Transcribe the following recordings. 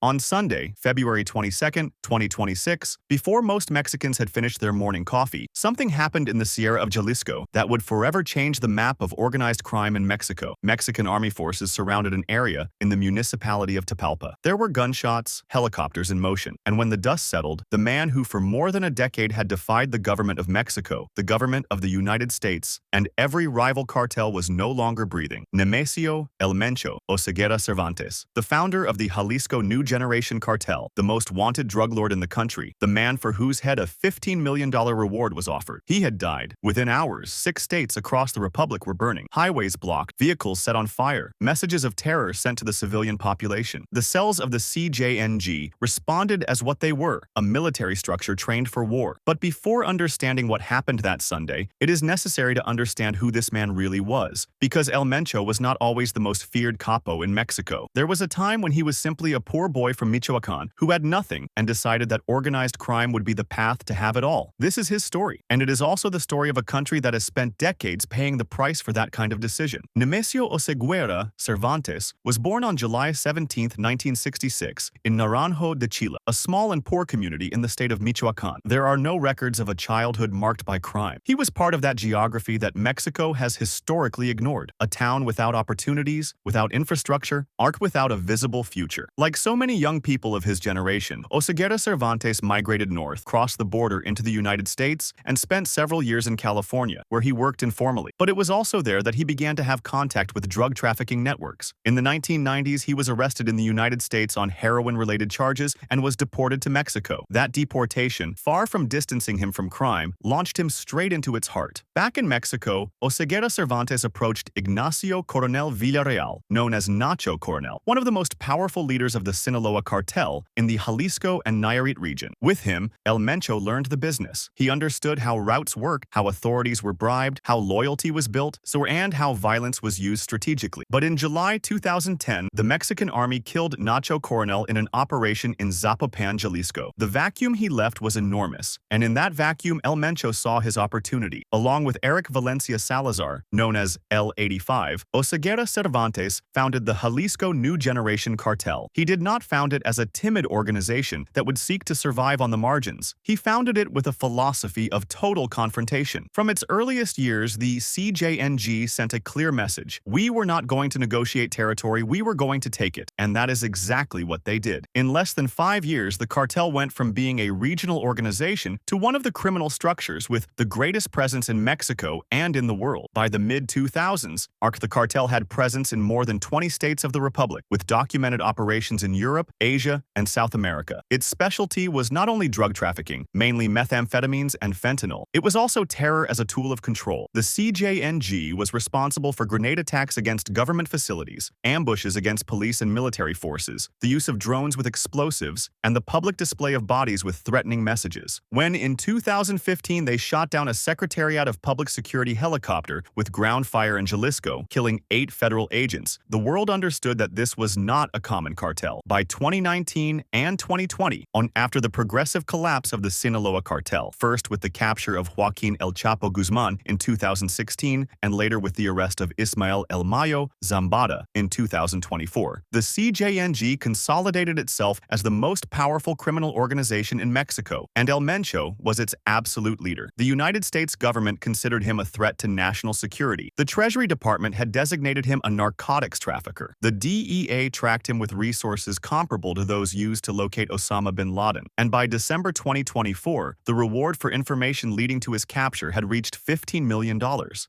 On Sunday, February 22nd, 2026, before most Mexicans had finished their morning coffee, something happened in the Sierra of Jalisco that would forever change the map of organized crime in Mexico. Mexican army forces surrounded an area in the municipality of Tapalpa. There were gunshots, helicopters in motion, and when the dust settled, the man who for more than a decade had defied the government of Mexico, the government of the United States, and every rival cartel was no longer breathing. Nemesio El Mencho Oseguera Cervantes, the founder of the Jalisco New Generation Cartel, the most wanted drug lord in the country, the man for whose head a $15 million reward was offered. He had died. Within hours, 6 states across the republic were burning, highways blocked, vehicles set on fire, messages of terror sent to the civilian population. The cells of the CJNG responded as what they were, a military structure trained for war. But before understanding what happened that Sunday, it is necessary to understand who this man really was, because El Mencho was not always the most feared capo in Mexico. There was a time when he was simply a poor boy from Michoacan who had nothing and decided that organized crime would be the path to have it all. This is his story, and it is also the story of a country that has spent decades paying the price for that kind of decision. Nemesio Oseguera Cervantes was born on July 17, 1966, in Naranjo de Chile, a small and poor community in the state of Michoacan. There are no records of a childhood marked by crime. He was part of that geography that Mexico has historically ignored, a town without opportunities, without infrastructure, arc without a visible future. Like so many young people of his generation, Oseguera Cervantes migrated north, crossed the border into the United States, and spent several years in California, where he worked informally. But it was also there that he began to have contact with drug trafficking networks. In the 1990s, he was arrested in the United States on heroin-related charges and was deported to Mexico. That deportation, far from distancing him from crime, launched him straight into its heart. Back in Mexico, Oseguera Cervantes approached Ignacio Coronel Villarreal, known as Nacho Coronel, one of the most powerful leaders of the Sinaloa cartel in the Jalisco and Nayarit region. With him, El Mencho learned the business. He understood how routes worked, how authorities were bribed, how loyalty was built, and how violence was used strategically. But in July 2010, the Mexican army killed Nacho Coronel in an operation in Zapopan, Jalisco. The vacuum he left was enormous, and in that vacuum, El Mencho saw his opportunity. Along with Eric Valencia Salazar, known as L85, Oseguera Cervantes founded the Jalisco New Generation Cartel. He did not found it as a timid organization that would seek to survive on the margins. He founded it with a philosophy of total confrontation. From its earliest years, the CJNG sent a clear message. We were not going to negotiate territory, we were going to take it. And that is exactly what they did. In less than 5 years, the cartel went from being a regional organization to one of the criminal structures with the greatest presence in Mexico and in the world. By the mid-2000s, the cartel had presence in more than 20 states of the Republic, with documented operations in Europe, Asia, and South America. Its specialty was not only drug trafficking, mainly methamphetamines and fentanyl, it was also terror as a tool of control. The CJNG was responsible for grenade attacks against government facilities, ambushes against police and military forces, the use of drones with explosives, and the public display of bodies with threatening messages. When in 2015 they shot down a Secretariat of Public Security helicopter with ground fire in Jalisco, killing 8 federal agents, the world understood that this was not a common cartel. By 2019 and 2020, after the progressive collapse of the Sinaloa cartel, first with the capture of Joaquin El Chapo Guzman in 2016 and later with the arrest of Ismael El Mayo Zambada in 2024, the CJNG consolidated itself as the most powerful criminal organization in Mexico, and El Mencho was its absolute leader. The United States government considered him a threat to national security. The Treasury Department had designated him a narcotics trafficker. The DEA tracked him with resources comparable to those used to locate Osama bin Laden. And by December 2024, the reward for information leading to his capture had reached $15 million.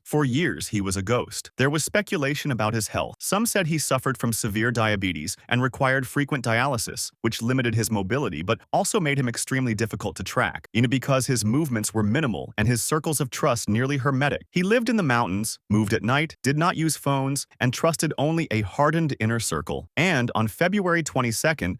For years, he was a ghost. There was speculation about his health. Some said he suffered from severe diabetes and required frequent dialysis, which limited his mobility but also made him extremely difficult to track, because his movements were minimal and his circles of trust nearly hermetic. He lived in the mountains, moved at night, did not use phones, and trusted only a hardened inner circle. And on February 22,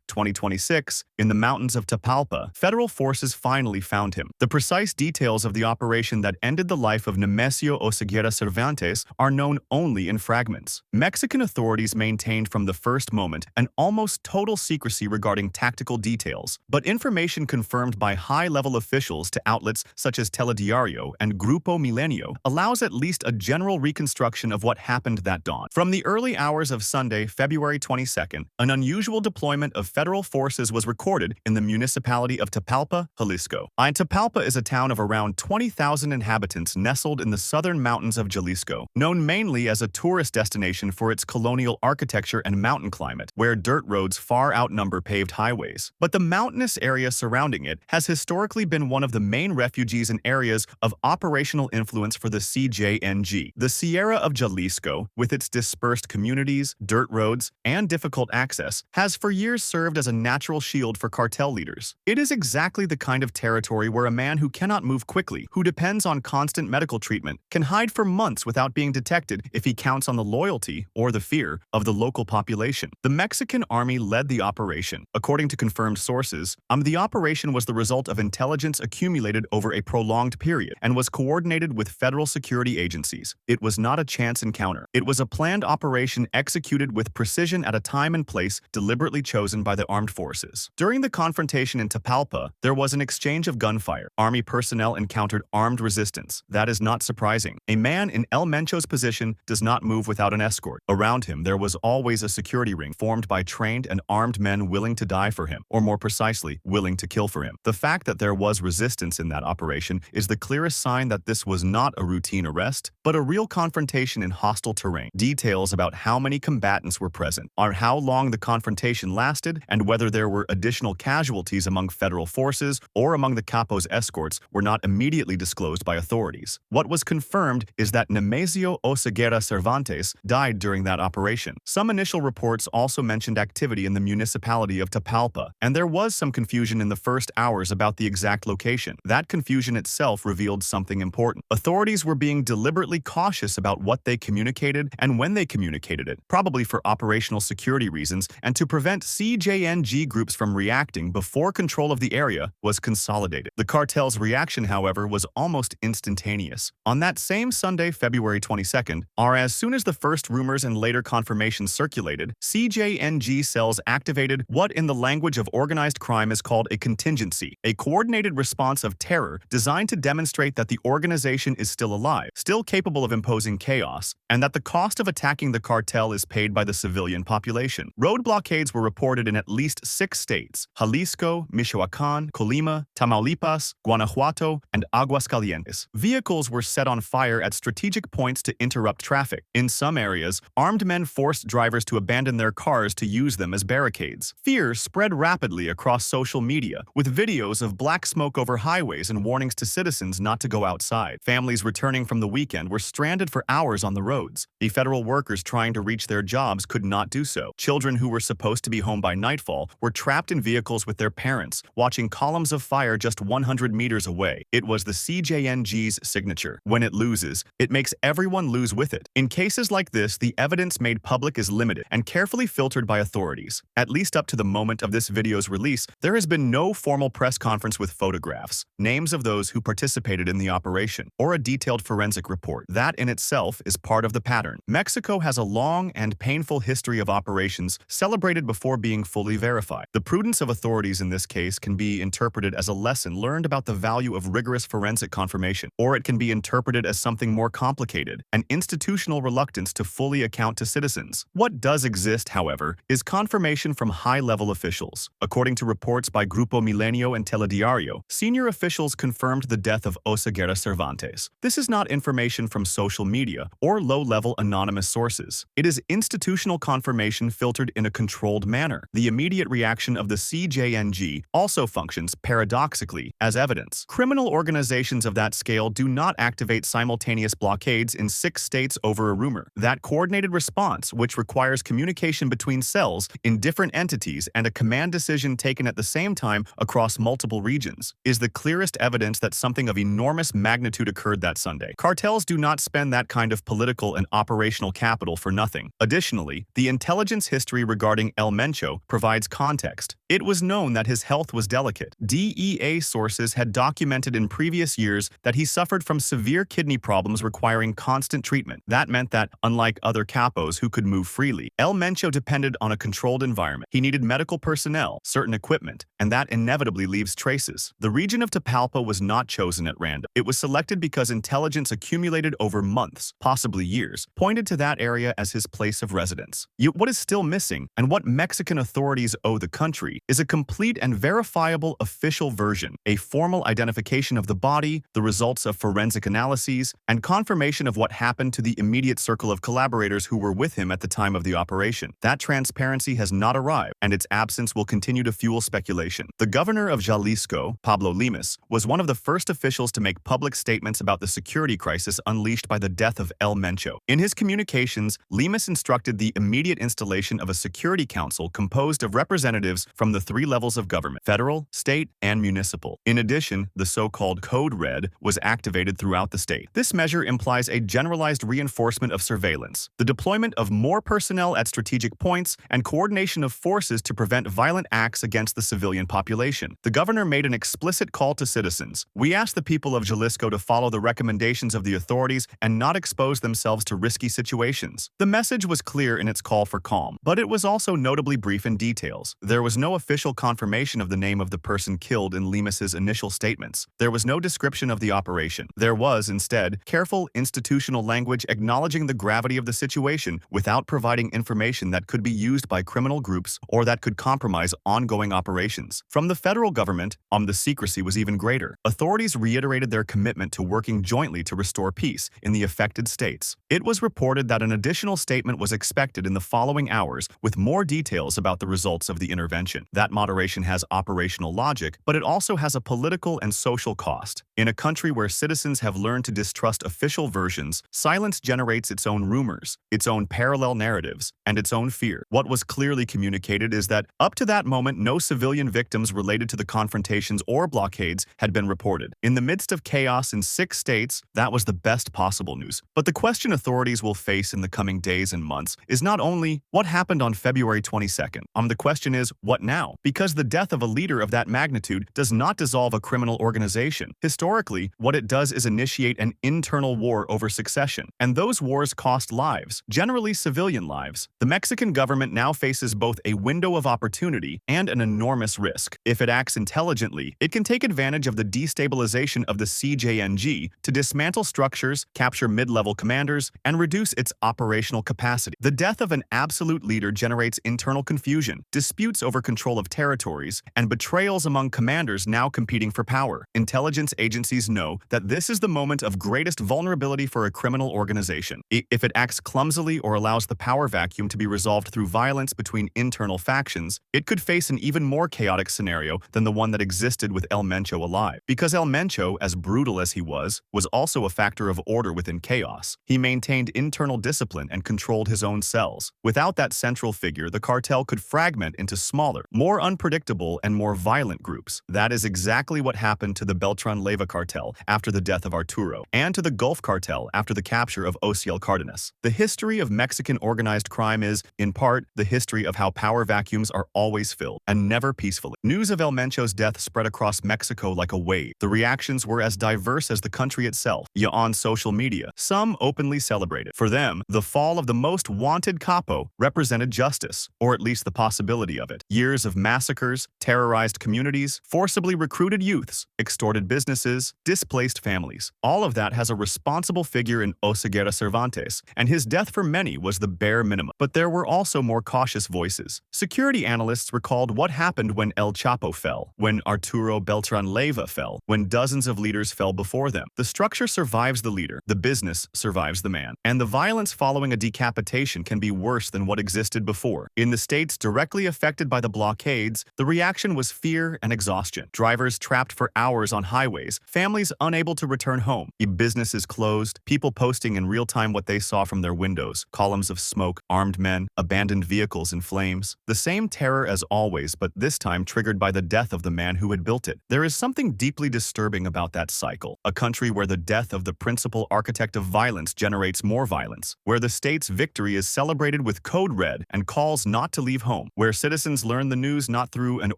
2026, in the mountains of Tapalpa, federal forces finally found him. The precise details of the operation that ended the life of Nemesio Oseguera Cervantes are known only in fragments. Mexican authorities maintained from the first moment an almost total secrecy regarding tactical details, but information confirmed by high-level officials to outlets such as Telediario and Grupo Milenio allows at least a general reconstruction of what happened that dawn. From the early hours of Sunday, February 22nd, an unusual deployment deployment of federal forces was recorded in the municipality of Tapalpa, Jalisco. Tapalpa is a town of around 20,000 inhabitants nestled in the southern mountains of Jalisco, known mainly as a tourist destination for its colonial architecture and mountain climate, where dirt roads far outnumber paved highways. But the mountainous area surrounding it has historically been one of the main refuges and areas of operational influence for the CJNG. The Sierra of Jalisco, with its dispersed communities, dirt roads, and difficult access, has for years served as a natural shield for cartel leaders. It is exactly the kind of territory where a man who cannot move quickly, who depends on constant medical treatment, can hide for months without being detected if he counts on the loyalty or the fear of the local population. The Mexican army led the operation. According to confirmed sources, the operation was the result of intelligence accumulated over a prolonged period and was coordinated with federal security agencies. It was not a chance encounter. It was a planned operation executed with precision at a time and place deliberately chosen by the armed forces. During the confrontation in Tapalpa, there was an exchange of gunfire. Army personnel encountered armed resistance. That is not surprising. A man in El Mencho's position does not move without an escort. Around him, there was always a security ring formed by trained and armed men willing to die for him, or more precisely, willing to kill for him. The fact that there was resistance in that operation is the clearest sign that this was not a routine arrest, but a real confrontation in hostile terrain. Details about how many combatants were present, or how long the confrontation lasted, and whether there were additional casualties among federal forces or among the capo's escorts were not immediately disclosed by authorities. What was confirmed is that Nemesio Oseguera Cervantes died during that operation. Some initial reports also mentioned activity in the municipality of Tapalpa, and there was some confusion in the first hours about the exact location. That confusion itself revealed something important. Authorities were being deliberately cautious about what they communicated and when they communicated it, probably for operational security reasons and to prevent CJNG groups from reacting before control of the area was consolidated. The cartel's reaction, however, was almost instantaneous. On that same Sunday, February 22nd, or as soon as the first rumors and later confirmations circulated, CJNG cells activated what in the language of organized crime is called a contingency, a coordinated response of terror designed to demonstrate that the organization is still alive, still capable of imposing chaos, and that the cost of attacking the cartel is paid by the civilian population. Road blockades were reported in at least 6 states: Jalisco, Michoacán, Colima, Tamaulipas, Guanajuato, and Aguascalientes. Vehicles were set on fire at strategic points to interrupt traffic. In some areas, armed men forced drivers to abandon their cars to use them as barricades. Fear spread rapidly across social media, with videos of black smoke over highways and warnings to citizens not to go outside. Families returning from the weekend were stranded for hours on the roads. The federal workers trying to reach their jobs could not do so. Children who were supposed to be home by nightfall were trapped in vehicles with their parents, watching columns of fire just 100 meters away. It was the CJNG's signature. When it loses, it makes everyone lose with it. In cases like this, the evidence made public is limited and carefully filtered by authorities. At least up to the moment of this video's release, there has been no formal press conference with photographs, names of those who participated in the operation, or a detailed forensic report. That in itself is part of the pattern. Mexico has a long and painful history of operations celebrated before being fully verified. The prudence of authorities in this case can be interpreted as a lesson learned about the value of rigorous forensic confirmation, or it can be interpreted as something more complicated, an institutional reluctance to fully account to citizens. What does exist, however, is confirmation from high-level officials. According to reports by Grupo Milenio and Telediario, senior officials confirmed the death of Oseguera Cervantes. This is not information from social media or low-level anonymous sources. It is institutional confirmation filtered in a controlled manner. The immediate reaction of the CJNG also functions, paradoxically, as evidence. Criminal organizations of that scale do not activate simultaneous blockades in 6 states over a rumor. That coordinated response, which requires communication between cells in different entities and a command decision taken at the same time across multiple regions, is the clearest evidence that something of enormous magnitude occurred that Sunday. Cartels do not spend that kind of political and operational capital for nothing. Additionally, the intelligence history regarding El Mencho provides context. It was known that his health was delicate. DEA sources had documented in previous years that he suffered from severe kidney problems requiring constant treatment. That meant that, unlike other capos who could move freely, El Mencho depended on a controlled environment. He needed medical personnel, certain equipment, and that inevitably leaves traces. The region of Tapalpa was not chosen at random. It was selected because intelligence accumulated over months, possibly years, pointed to that area as his place of residence. Yet what is still missing, and what Mexico Mexican authorities owe the country is a complete and verifiable official version, a formal identification of the body, the results of forensic analyses, and confirmation of what happened to the immediate circle of collaborators who were with him at the time of the operation. That transparency has not arrived, and its absence will continue to fuel speculation. The governor of Jalisco, Pablo Lemus, was one of the first officials to make public statements about the security crisis unleashed by the death of El Mencho. In his communications, Lemus instructed the immediate installation of a security council composed of representatives from the three levels of government: federal, state, and municipal. In addition, the so-called Code Red was activated throughout the state. This measure implies a generalized reinforcement of surveillance, the deployment of more personnel at strategic points, and coordination of forces to prevent violent acts against the civilian population. The governor made an explicit call to citizens. "We ask the people of Jalisco to follow the recommendations of the authorities and not expose themselves to risky situations." The message was clear in its call for calm, but it was also notably brief in details. There was no official confirmation of the name of the person killed in Lemus's initial statements. There was no description of the operation. There was, instead, careful institutional language acknowledging the gravity of the situation without providing information that could be used by criminal groups or that could compromise ongoing operations. From the federal government, the secrecy was even greater. Authorities reiterated their commitment to working jointly to restore peace in the affected states. It was reported that an additional statement was expected in the following hours with more details about the results of the intervention. That moderation has operational logic, but it also has a political and social cost. In a country where citizens have learned to distrust official versions, silence generates its own rumors, its own parallel narratives, and its own fear. What was clearly communicated is that, up to that moment, no civilian victims related to the confrontations or blockades had been reported. In the midst of chaos in 6 states, that was the best possible news. But the question authorities will face in the coming days and months is not only what happened on February 22nd. The question is, what now? Because the death of a leader of that magnitude does not dissolve a criminal organization. Historically, what it does is initiate an internal war over succession, and those wars cost lives, generally civilian lives. The Mexican government now faces both a window of opportunity and an enormous risk. If it acts intelligently, it can take advantage of the destabilization of the CJNG to dismantle structures, capture mid-level commanders, and reduce its operational capacity. The death of an absolute leader generates internal confusion, disputes over control of territories, and betrayals among commanders now competing for power. Intelligence agencies know that this is the moment of greatest vulnerability for a criminal organization. If it acts clumsily or allows the power vacuum to be resolved through violence between internal factions, it could face an even more chaotic scenario than the one that existed with El Mencho alive. Because El Mencho, as brutal as he was also a factor of order within chaos. He maintained internal discipline and controlled his own cells. Without that central figure, the cartel could fragment into smaller, more unpredictable, and more violent groups. That is exactly what happened to the Beltran Leyva cartel after the death of Arturo, and to the Gulf cartel after the capture of Ociel Cardenas. The history of Mexican organized crime is, in part, the history of how power vacuums are always filled, and never peacefully. News of El Mencho's death spread across Mexico like a wave. The reactions were as diverse as the country itself. On social media, some openly celebrated. For them, the fall of the most wanted capo represented justice, or at least the possibility of it. Years of massacres, terrorized communities, forcibly recruited youths, extorted businesses, displaced families. All of that has a responsible figure in Oseguera Cervantes, and his death for many was the bare minimum. But there were also more cautious voices. Security analysts recalled what happened when El Chapo fell, when Arturo Beltran Leyva fell, when dozens of leaders fell before them. The structure survives the leader, the business survives the man, and the violence following a decapitation can be worse than what existed before. In the states directly affected by the blockades, the reaction was fear and exhaustion. Drivers trapped for hours on highways, families unable to return home, businesses closed, people posting in real time what they saw from their windows, columns of smoke, armed men, abandoned vehicles in flames. The same terror as always, but this time triggered by the death of the man who had built it. There is something deeply disturbing about that cycle. A country where the death of the principal architect of violence generates more violence, where the state's victory is celebrated with code red and calls not to leave home, where citizens learn the news not through an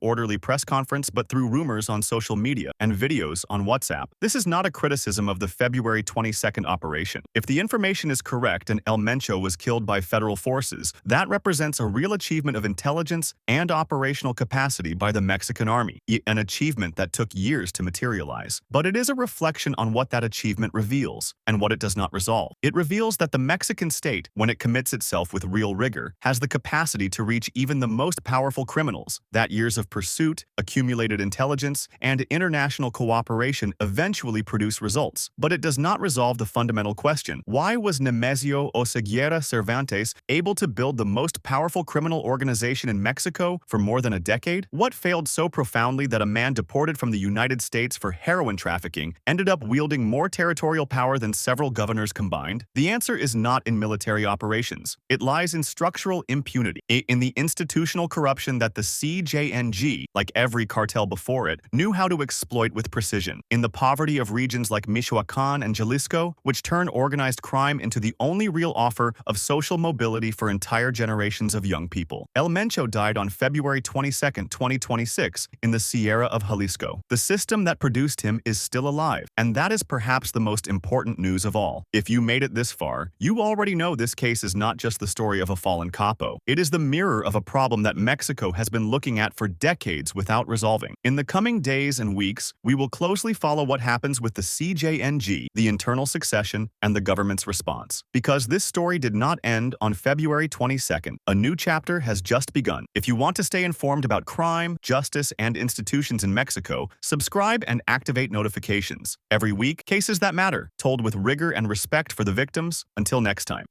orderly press conference but through rumors on social media and videos on WhatsApp. This is not a criticism of the February 22nd operation. If the information is correct and El Mencho was killed by federal forces, that represents a real achievement of intelligence and operational capacity by the Mexican army, an achievement that took years to materialize. But it is a reflection on what that achievement reveals and what it does not resolve. It reveals that the Mexican state, when it commits itself with real rigor, has the capacity to reach even the most powerful criminals, that years of pursuit, accumulated intelligence, and international cooperation eventually produce results. But it does not resolve the fundamental question: why was Nemesio Oseguera Cervantes able to build the most powerful criminal organization in Mexico for more than a decade? What failed so profoundly that a man deported from the United States for heroin trafficking ended up wielding more territorial power than several governors combined? The answer is not in military operations. It lies in structural impunity, in the institutional corruption that the CJNG, like every cartel before it, knew how to exploit with precision, in the poverty of regions like Michoacán and Jalisco, which turn organized crime into the only real offer of social mobility for entire generations of young people. El Mencho died on February 22, 2026, in the Sierra of Jalisco. The system that produced him is still alive, and that is perhaps the most important news of all. If you made it this far, you already know this case is not just the story of a fallen capo. It is the mirror of a problem that Mexico has been looking at for decades without resolving. In the coming days and weeks, we will closely follow what happens with the CJNG, the internal succession, and the government's response. Because this story did not end on February 22nd. A new chapter has just begun. If you want to stay informed about crime, justice, and institutions in Mexico, subscribe and activate notifications. Every week, cases that matter, told with rigor and respect for the victims. Until next time.